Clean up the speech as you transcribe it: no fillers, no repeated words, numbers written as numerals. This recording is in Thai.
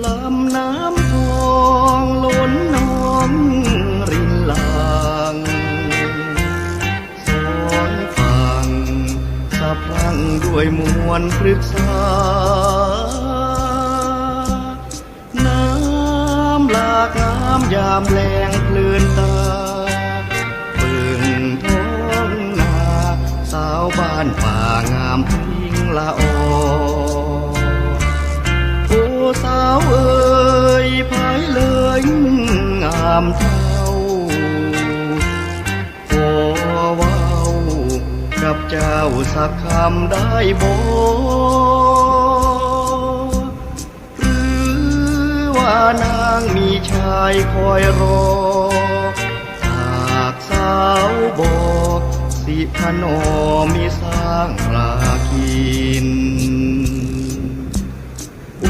ลำน้ำทองล้นนองรินหลังสองฝั่งสะพรั่งด้วยมวลพฤกษาน้ำหลากงามยามแลงเพลินตาเบิ่งท้องนาสาวบ้านป่างามทิ้งละออโอ้สาวเอ๋ยภายเลยงามเท่าขอเว้ากับเจ้าสักคำได้บ่หรือว่านางมีชายคอยรอหากสาวบอกสิพนอมีสร้างราคิน